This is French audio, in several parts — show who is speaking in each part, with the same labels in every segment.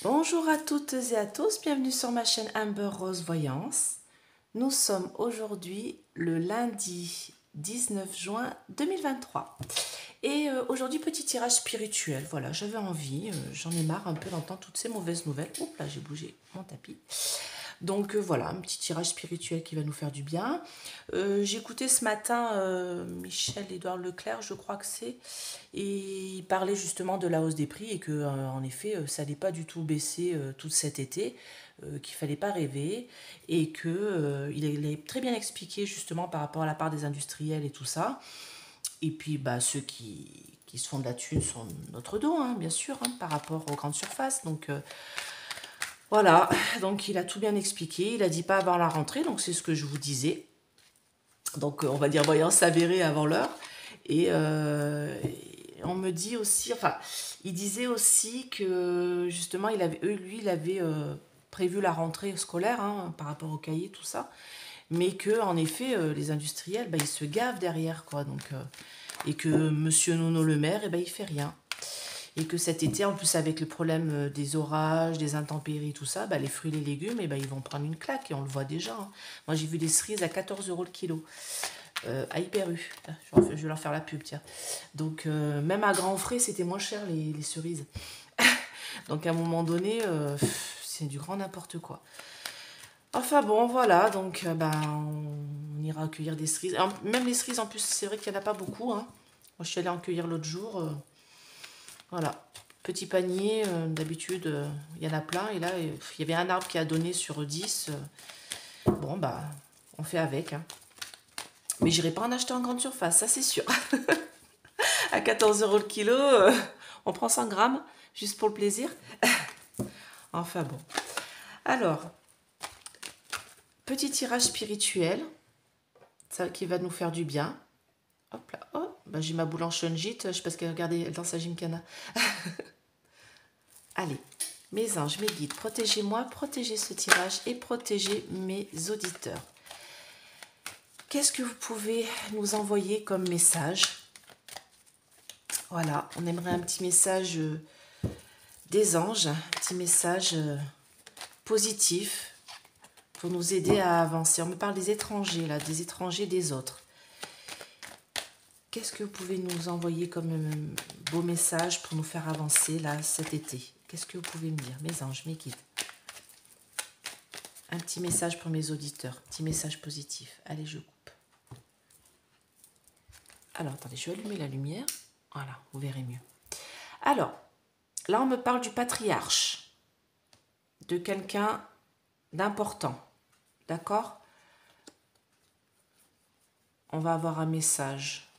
Speaker 1: Bonjour à toutes et à tous, bienvenue sur ma chaîne Amber Rose Voyance. Nous sommes aujourd'hui le lundi 19 juin 2023. Et aujourd'hui, petit tirage spirituel. Voilà, j'avais envie, j'en ai marre un peu d'entendre toutes ces mauvaises nouvelles. Oups, là j'ai bougé mon tapis. Donc voilà, un petit tirage spirituel qui va nous faire du bien. J'ai écouté ce matin Michel-Édouard Leclerc, je crois que c'est, et il parlait justement de la hausse des prix et que en effet ça n'allait pas du tout baisser tout cet été, qu'il fallait pas rêver et que il a très bien expliqué justement par rapport à la part des industriels et tout ça. Et puis bah ceux qui se font de la thune sont de notre dos, hein, bien sûr, hein, par rapport aux grandes surfaces. Donc voilà, donc il a tout bien expliqué. Il a dit pas avant la rentrée, donc c'est ce que je vous disais. Donc on va dire voyance avérée avant l'heure. Et on me dit aussi, enfin, il disait aussi que justement, il avait prévu la rentrée scolaire, hein, par rapport au cahier, tout ça, mais que en effet, les industriels, bah, ils se gavent derrière, quoi. Donc, et que Monsieur Nono Le Maire, eh ben, il fait rien. Et que cet été, en plus avec le problème des orages, des intempéries, tout ça, bah, les fruits et les légumes, eh ben, ils vont prendre une claque et on le voit déjà, hein. Moi, j'ai vu des cerises à 14 € le kilo. À Hyper U. Je vais leur faire la pub, tiens. Donc, même à grands frais, c'était moins cher les cerises. Donc, à un moment donné, c'est du grand n'importe quoi. Enfin bon, voilà. Donc, on ira accueillir des cerises. Alors, même les cerises, en plus, c'est vrai qu'il n'y en a pas beaucoup, hein. Moi, je suis allée en cueillir l'autre jour. Voilà. Petit panier, d'habitude, il y en a plein. Et là, il y avait un arbre qui a donné sur 10. Bon, bah, on fait avec, hein. Mais j'irai pas en acheter en grande surface, ça c'est sûr. À 14 € le kilo, on prend 100 grammes, juste pour le plaisir. Enfin bon. Alors, petit tirage spirituel, ça qui va nous faire du bien. Hop là, oh, bah, j'ai ma boule en shunjit, je sais pas ce qu'elle regardait, elle danse à Gymkhana. Allez, mes anges, mes guides, protégez-moi, protégez ce tirage et protégez mes auditeurs. Qu'est-ce que vous pouvez nous envoyer comme message? Voilà, on aimerait un petit message des anges, un petit message positif pour nous aider à avancer. On me parle des étrangers, là, des étrangers des autres. Qu'est-ce que vous pouvez nous envoyer comme beau message pour nous faire avancer, là, cet été? Qu'est-ce que vous pouvez me dire, mes anges, mes guides? Un petit message pour mes auditeurs, petit message positif. Allez, je coupe. Alors, attendez, je vais allumer la lumière. Voilà, vous verrez mieux. Alors, là, on me parle du patriarche, de quelqu'un d'important. D'accord? On va avoir un message.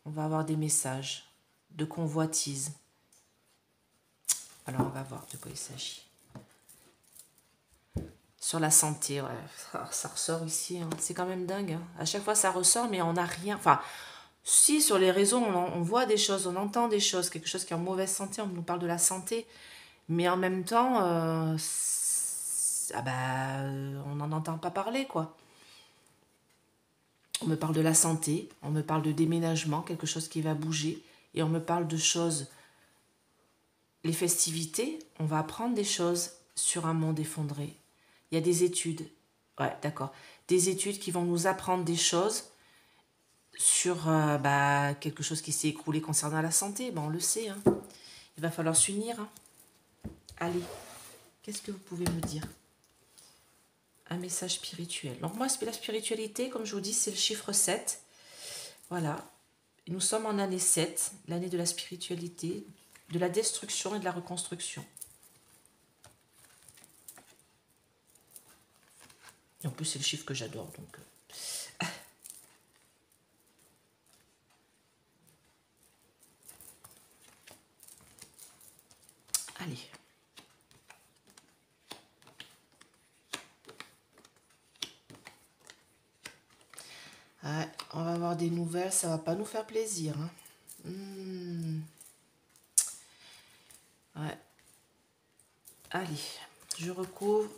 Speaker 1: On va avoir des messages de convoitise. Alors, on va voir de quoi il s'agit. Sur la santé, ouais, ça ressort ici, hein. C'est quand même dingue, hein. À chaque fois, ça ressort, mais on n'a rien. Enfin, si, sur les réseaux, on voit des choses, on entend des choses, quelque chose qui est en mauvaise santé, on nous parle de la santé. Mais en même temps, on n'en entend pas parler, quoi. On me parle de la santé, on me parle de déménagement, quelque chose qui va bouger, et on me parle de choses. Les festivités, on va apprendre des choses sur un monde effondré. Il y a des études, ouais, d'accord, des études qui vont nous apprendre des choses sur quelque chose qui s'est écroulé concernant la santé. On le sait, hein. Il va falloir s'unir, hein. Allez, qu'est-ce que vous pouvez me dire? Un message spirituel. Donc moi, la spiritualité, comme je vous dis, c'est le chiffre 7. Voilà. Nous sommes en année 7, l'année de la spiritualité, de la destruction et de la reconstruction. Et en plus, c'est le chiffre que j'adore. Donc, allez. Ouais, on va avoir des nouvelles, ça va pas nous faire plaisir, hein. Ouais. Allez, je recouvre.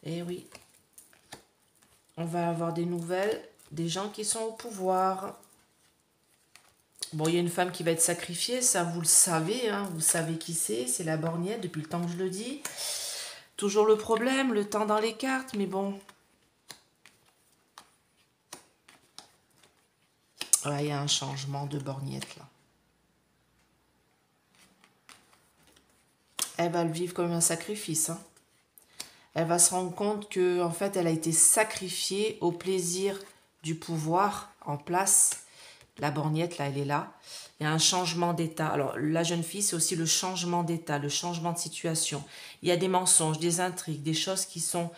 Speaker 1: Eh oui. On va avoir des nouvelles, des gens qui sont au pouvoir. Bon, il y a une femme qui va être sacrifiée, ça vous le savez, hein, vous savez qui c'est la borgnette, depuis le temps que je le dis. Toujours le problème, le temps dans les cartes, mais bon. Voilà, il y a un changement de borgnette, là. Elle va le vivre comme un sacrifice, hein. Elle va se rendre compte que en fait, elle a été sacrifiée au plaisir du pouvoir en place. La borgnette, là, elle est là. Il y a un changement d'état. Alors, la jeune fille, c'est aussi le changement d'état, le changement de situation. Il y a des mensonges, des intrigues, des choses qui sont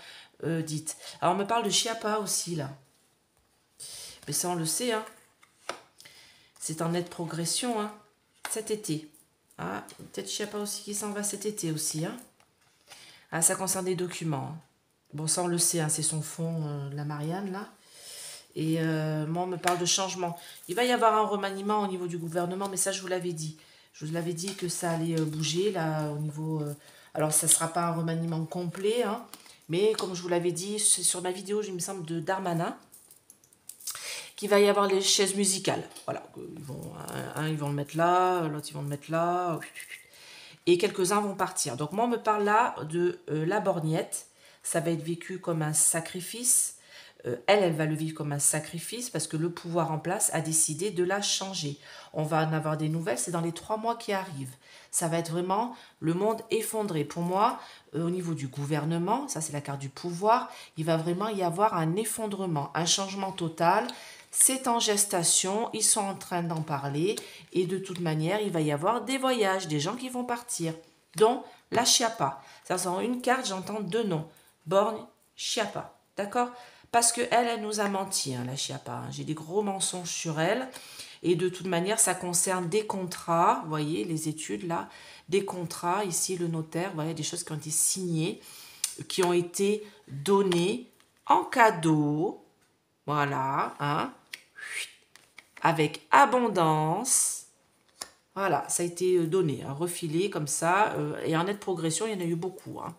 Speaker 1: dites. Alors, on me parle de Chiappa aussi, là. Mais ça, on le sait, hein. C'est en nette progression, hein, cet été. Ah, peut-être Chiappa aussi qui s'en va cet été aussi, hein. Ah, ça concerne des documents, hein. Bon, ça, on le sait, hein, c'est son fond, la Marianne, là. Et moi, on me parle de changement. Il va y avoir un remaniement au niveau du gouvernement, mais ça, je vous l'avais dit. Je vous l'avais dit que ça allait bouger, là, au niveau... alors, ça ne sera pas un remaniement complet, hein, mais comme je vous l'avais dit, c'est sur ma vidéo, il me semble, de Darmanin, qu'il va y avoir les chaises musicales. Voilà, ils vont le mettre là, l'autre, ils vont le mettre là. Et quelques-uns vont partir. Donc, moi, on me parle là de la borgnette. Ça va être vécu comme un sacrifice. Elle va le vivre comme un sacrifice parce que le pouvoir en place a décidé de la changer. On va en avoir des nouvelles, c'est dans les 3 mois qui arrivent. Ça va être vraiment le monde effondré. Pour moi, au niveau du gouvernement, ça c'est la carte du pouvoir, il va vraiment y avoir un effondrement, un changement total. C'est en gestation, ils sont en train d'en parler et de toute manière, il va y avoir des voyages, des gens qui vont partir. Donc, la Chiappa. Ça sent une carte, j'entends 2 noms. Borgne, Chiappa. D'accord ? Parce qu'elle, elle nous a menti, hein, la Chiappa. Hein. J'ai des gros mensonges sur elle. Et de toute manière, ça concerne des contrats. Vous voyez, les études, là. Des contrats, ici, le notaire. Vous voyez, des choses qui ont été signées, qui ont été données en cadeau. Voilà, hein. Avec abondance. Voilà, ça a été donné, hein, refilé comme ça. Et en nette progression, il y en a eu beaucoup, hein.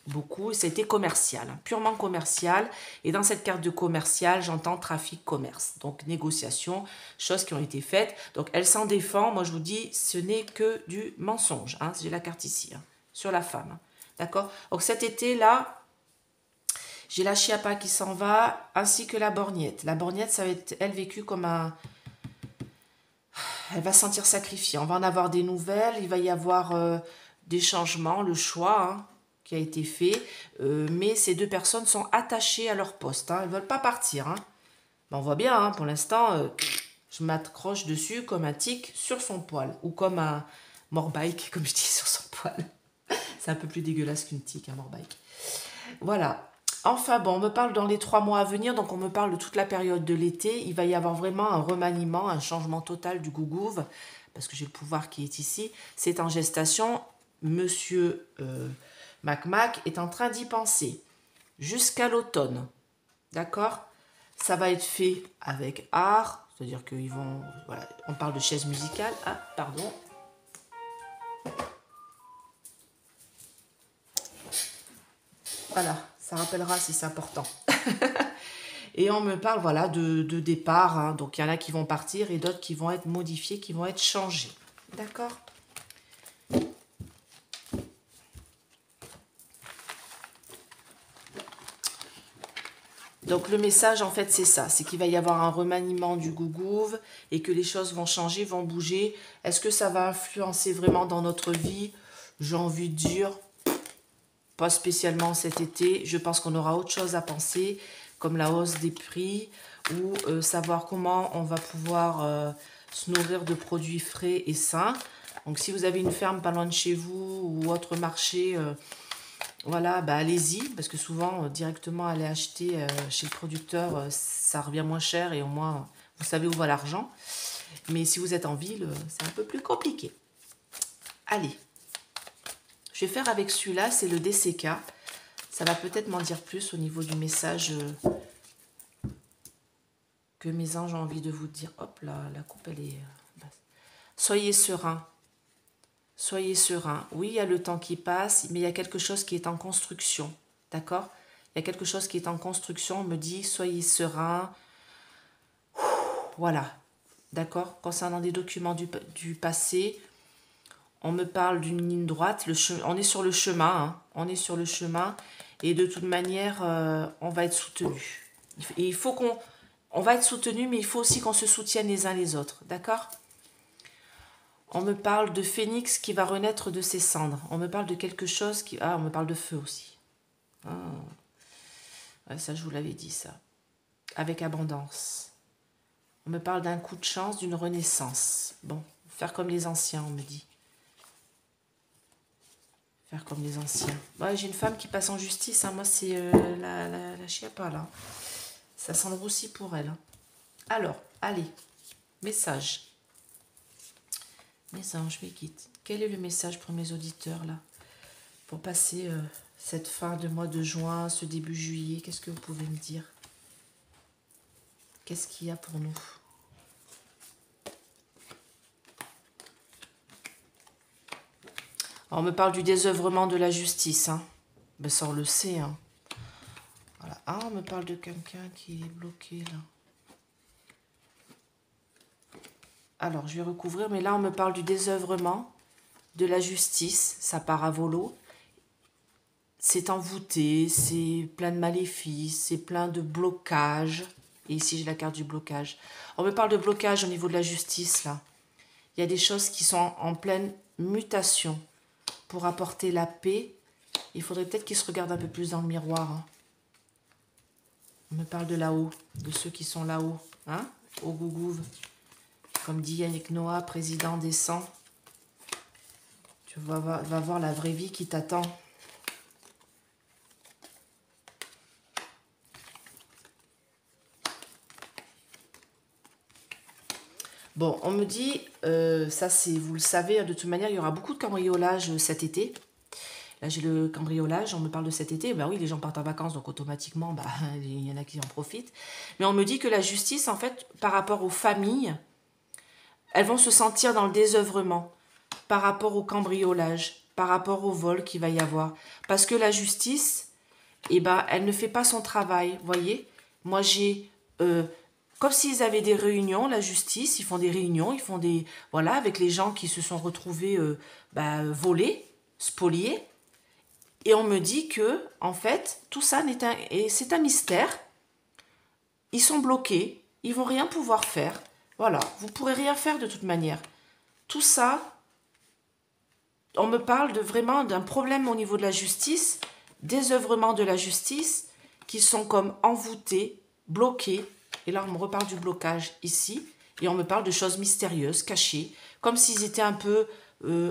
Speaker 1: Beaucoup, ça a été commercial, hein, purement commercial. Et dans cette carte de commercial, j'entends trafic, commerce. Donc, négociation, choses qui ont été faites. Donc, elle s'en défend. Moi, je vous dis, ce n'est que du mensonge. Hein, j'ai la carte ici, hein, sur la femme. Hein, d'accord. Donc, cet été-là, j'ai la Chiappa qui s'en va, ainsi que la borgnette. La borgnette, ça va être, elle, vécue comme un... Elle va se sentir sacrifiée. On va en avoir des nouvelles. Il va y avoir des changements, le choix, hein, qui a été fait, mais ces 2 personnes sont attachées à leur poste, hein, elles ne veulent pas partir. Hein. Ben, on voit bien, hein, pour l'instant, je m'accroche dessus comme un tic sur son poil, ou comme un morbike, comme je dis, sur son poil. C'est un peu plus dégueulasse qu'une tic, un morbike. Voilà. Enfin bon, on me parle dans les 3 mois à venir, donc on me parle de toute la période de l'été. Il va y avoir vraiment un remaniement, un changement total du gougouve, parce que j'ai le pouvoir qui est ici. C'est en gestation. Monsieur... Mac est en train d'y penser jusqu'à l'automne. D'accord? Ça va être fait avec art, c'est-à-dire qu'ils vont... Voilà, on parle de chaise musicale. Ah, pardon. Voilà, ça rappellera si c'est important. Et on me parle, voilà, de départ. Hein. Donc, il y en a qui vont partir et d'autres qui vont être modifiés, qui vont être changés. D'accord? Donc le message, en fait, c'est ça. C'est qu'il va y avoir un remaniement du gougouve et que les choses vont changer, vont bouger. Est-ce que ça va influencer vraiment dans notre vie? J'ai envie de dire, pas spécialement cet été. Je pense qu'on aura autre chose à penser, comme la hausse des prix ou savoir comment on va pouvoir se nourrir de produits frais et sains. Donc si vous avez une ferme pas loin de chez vous ou autre marché... voilà, bah allez-y, parce que souvent, directement aller acheter chez le producteur, ça revient moins cher et au moins, vous savez où va l'argent. Mais si vous êtes en ville, c'est un peu plus compliqué. Allez, je vais faire avec celui-là, c'est le DCK. Ça va peut-être m'en dire plus au niveau du message que mes anges ont envie de vous dire. Hop là, la coupe, elle est basse. Soyez serein. Soyez serein. Oui, il y a le temps qui passe, mais il y a quelque chose qui est en construction. D'accord? Il y a quelque chose qui est en construction. On me dit, soyez serein. Voilà. d'accord? Concernant des documents du passé, on me parle d'une ligne droite, on est sur le chemin, hein, on est sur le chemin, et de toute manière, on va être soutenu. Et il faut on va être soutenu, mais il faut aussi qu'on se soutienne les uns les autres, d'accord? On me parle de phénix qui va renaître de ses cendres. On me parle de quelque chose qui... Ah, on me parle de feu aussi. Ah. Ouais, ça, je vous l'avais dit, ça. Avec abondance. On me parle d'un coup de chance, d'une renaissance. Bon, faire comme les anciens, on me dit. Faire comme les anciens. Ouais, j'ai une femme qui passe en justice. Hein. Moi, c'est la chiappa, là. Ça sent le roussi pour elle. Hein. Alors, allez. Message. Mes anges, mes guides. Quel est le message pour mes auditeurs, là? Pour passer cette fin de mois de juin, ce début juillet, qu'est-ce que vous pouvez me dire? Qu'est-ce qu'il y a pour nous? Alors, on me parle du désœuvrement de la justice. Hein. Ben, ça, on le sait. Hein. Voilà. Ah, on me parle de quelqu'un qui est bloqué, là. Alors, je vais recouvrir, mais là, on me parle du désœuvrement de la justice. Ça part à volo. C'est envoûté, c'est plein de maléfices, c'est plein de blocages. Et ici, j'ai la carte du blocage. On me parle de blocage au niveau de la justice, là. Il y a des choses qui sont en pleine mutation pour apporter la paix. Il faudrait peut-être qu'ils se regardent un peu plus dans le miroir. Hein. On me parle de là-haut, de ceux qui sont là-haut, hein, au Gougouve. Comme dit Yannick Noah, président des 100. Tu vas voir la vraie vie qui t'attend. Bon, on me dit, ça c'est, vous le savez, de toute manière, il y aura beaucoup de cambriolage cet été. Là, j'ai le cambriolage, on me parle de cet été. Ben oui, les gens partent en vacances, donc automatiquement, bah, il y en a qui en profitent. Mais on me dit que la justice, en fait, par rapport aux familles, elles vont se sentir dans le désœuvrement par rapport au cambriolage, par rapport au vol qu'il va y avoir. Parce que la justice, eh ben, elle ne fait pas son travail, vous voyez. Moi, j'ai... comme s'ils avaient des réunions, la justice, ils font des réunions, ils font des... Voilà, avec les gens qui se sont retrouvés volés, spoliés. Et on me dit que, en fait, tout ça, c'est un mystère. Ils sont bloqués, ils vont rien pouvoir faire. Voilà, vous pourrez rien faire de toute manière. Tout ça, on me parle vraiment d'un problème au niveau de la justice, désœuvrement de la justice, qui sont comme envoûtés, bloqués. Et là, on me reparle du blocage ici. Et on me parle de choses mystérieuses, cachées, comme s'ils étaient un peu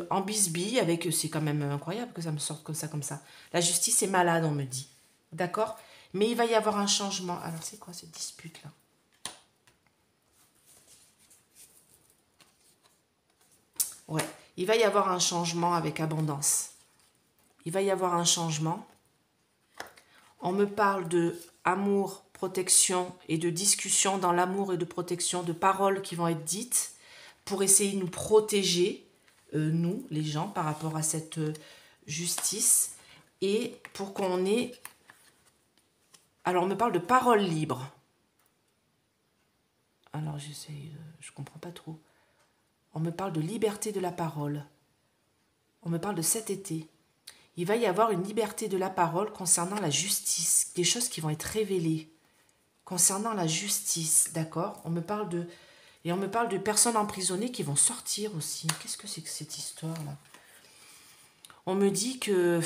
Speaker 1: en bisbille. C'est quand même incroyable que ça me sorte comme ça, comme ça. La justice est malade, on me dit. D'accord? Mais il va y avoir un changement. Alors, c'est quoi cette dispute-là? Ouais, il va y avoir un changement avec abondance. Il va y avoir un changement. On me parle de amour, protection et de discussion dans l'amour et de protection, de paroles qui vont être dites pour essayer de nous protéger, nous, les gens, par rapport à cette justice et pour qu'on ait... Alors, on me parle de paroles libres. Alors, je comprends pas trop. On me parle de liberté de la parole. On me parle de cet été. Il va y avoir une liberté de la parole concernant la justice, des choses qui vont être révélées concernant la justice, d'accord? On me parle de personnes emprisonnées qui vont sortir aussi. Qu'est-ce que c'est que cette histoire-là? On me dit que...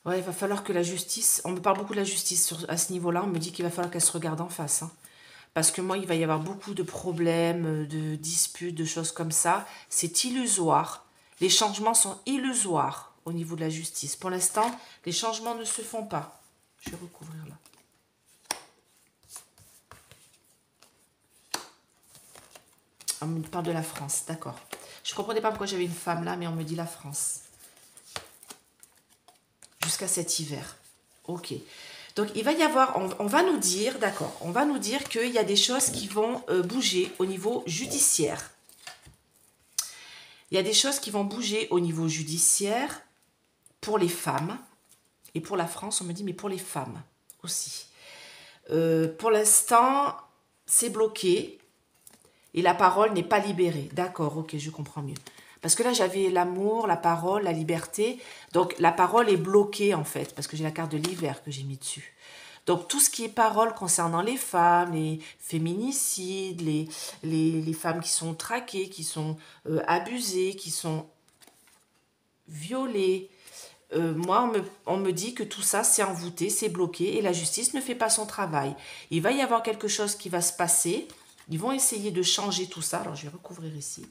Speaker 1: Ouais, il va falloir que la justice... On me parle beaucoup de la justice à ce niveau-là. On me dit qu'il va falloir qu'elle se regarde en face. Hein. Parce que moi, il va y avoir beaucoup de problèmes, de disputes, de choses comme ça. C'est illusoire. Les changements sont illusoires au niveau de la justice. Pour l'instant, les changements ne se font pas. Je vais recouvrir là. On me parle de la France, d'accord. Je ne comprenais pas pourquoi j'avais une femme là, mais on me dit la France. Jusqu'à cet hiver. Ok. Donc, il va y avoir, on va nous dire, d'accord, on va nous dire qu'il y a des choses qui vont bouger au niveau judiciaire. Il y a des choses qui vont bouger au niveau judiciaire pour les femmes. Et pour la France, on me dit, mais pour les femmes aussi. Pour l'instant, c'est bloqué. Et la parole n'est pas libérée. D'accord, ok, je comprends mieux. Parce que là, j'avais l'amour, la parole, la liberté. Donc, la parole est bloquée, en fait, parce que j'ai la carte de l'hiver que j'ai mis dessus. Donc, tout ce qui est parole concernant les femmes, les féminicides, les femmes qui sont traquées, qui sont abusées, qui sont violées, moi, on me dit que tout ça, c'est envoûté, c'est bloqué, et la justice ne fait pas son travail. Il va y avoir quelque chose qui va se passer. Ils vont essayer de changer tout ça. Alors, je vais recouvrir ici.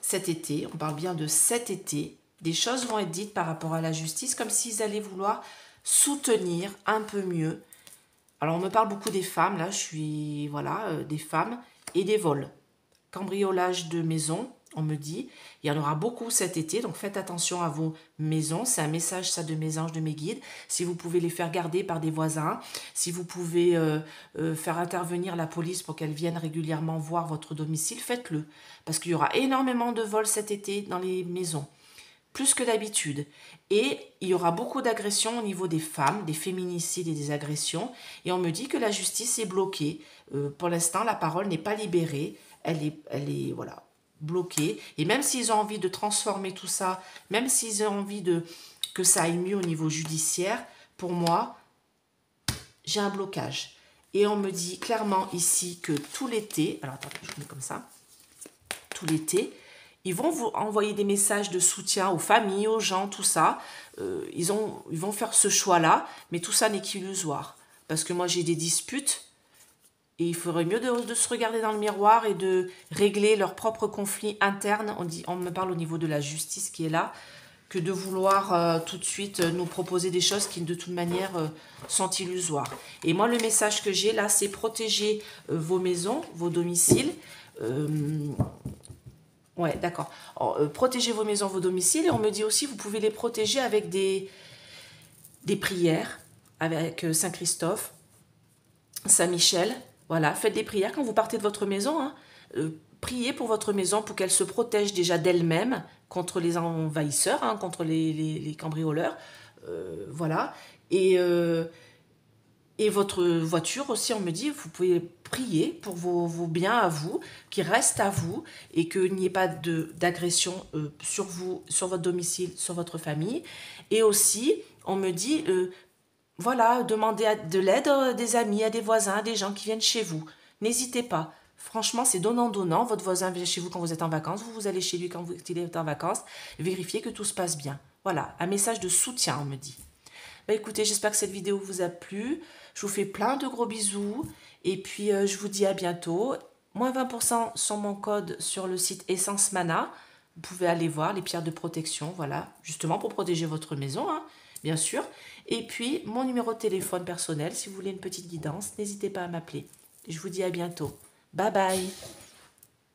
Speaker 1: Cet été, on parle bien de cet été, des choses vont être dites par rapport à la justice, comme s'ils allaient vouloir soutenir un peu mieux. Alors, on me parle beaucoup des femmes, là, je suis, voilà, des femmes et des vols. Cambriolage de maison, on me dit, il y en aura beaucoup cet été, donc faites attention à vos maisons. C'est un message, ça, de mes anges, de mes guides. Si vous pouvez les faire garder par des voisins, si vous pouvez faire intervenir la police pour qu'elle vienne régulièrement voir votre domicile, faites-le. Parce qu'il y aura énormément de vols cet été dans les maisons, plus que d'habitude. Et il y aura beaucoup d'agressions au niveau des femmes, des féminicides et des agressions. Et on me dit que la justice est bloquée. Pour l'instant, la parole n'est pas libérée. Elle est voilà, bloquée. Et même s'ils ont envie de transformer tout ça, même s'ils ont envie que ça aille mieux au niveau judiciaire, pour moi, j'ai un blocage. Et on me dit clairement ici que tout l'été, alors attendez, je mets comme ça, tout l'été, ils vont vous envoyer des messages de soutien aux familles, aux gens, tout ça. Ils vont faire ce choix-là, mais tout ça n'est qu'illusoire. Parce que moi, j'ai des disputes. Et il faudrait mieux de se regarder dans le miroir et de régler leurs propres conflits internes. On me parle au niveau de la justice qui est là, que de vouloir tout de suite nous proposer des choses qui de toute manière sont illusoires. Et moi, le message que j'ai là, c'est protéger vos maisons, vos domiciles. Ouais, d'accord. Protégez vos maisons, vos domiciles. Et on me dit aussi, vous pouvez les protéger avec des prières, avec Saint-Christophe, Saint-Michel. Voilà, faites des prières quand vous partez de votre maison. Hein. Priez pour votre maison pour qu'elle se protège déjà d'elle-même contre les envahisseurs, hein, contre les cambrioleurs. Voilà. Et votre voiture aussi, on me dit, vous pouvez prier pour vos biens à vous, qui restent à vous, et qu'il n'y ait pas d'agression sur vous, sur votre domicile, sur votre famille. Et aussi, on me dit... voilà, demandez de l'aide à des amis, à des voisins, à des gens qui viennent chez vous. N'hésitez pas. Franchement, c'est donnant-donnant. Votre voisin vient chez vous quand vous êtes en vacances. Vous allez chez lui quand il est en vacances. Vérifiez que tout se passe bien. Voilà, un message de soutien, on me dit. Bah, écoutez, j'espère que cette vidéo vous a plu. Je vous fais plein de gros bisous. Et puis, je vous dis à bientôt. Moins 20% sur mon code sur le site Essence Mana. Vous pouvez aller voir les pierres de protection. Voilà, justement pour protéger votre maison, hein, bien sûr. Et puis, mon numéro de téléphone personnel, si vous voulez une petite guidance, n'hésitez pas à m'appeler. Je vous dis à bientôt. Bye bye.